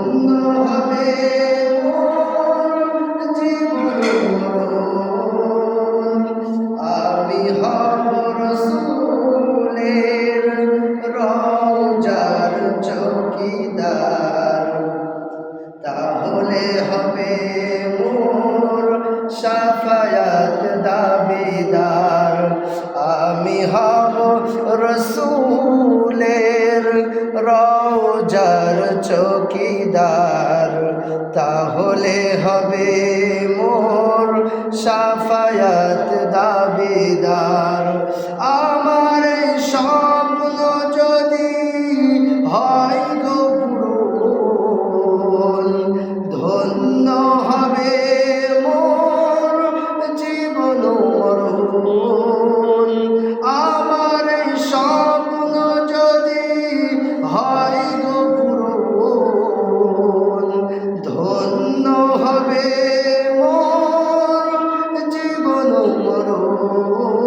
ধন্য হবে মোর জীবন মরণ। আমি হব রসূলের রওজার চৌকিদার, তাহলে হবে মোর শাফায়াত দাবিদার। আমি হব রসূলের রওজার চৌকিদার, তাহলে হবে মোর শাফায়াত দাবিদার। আমার এই স্বপ্ন যদি হয় গো পূরণ, ধন্য হবে মোর জীবন মরণ। আমার এই স্বপ্ন যদি হয় গো পূরণ, ধন্য হবে মোর জীবন মরণ।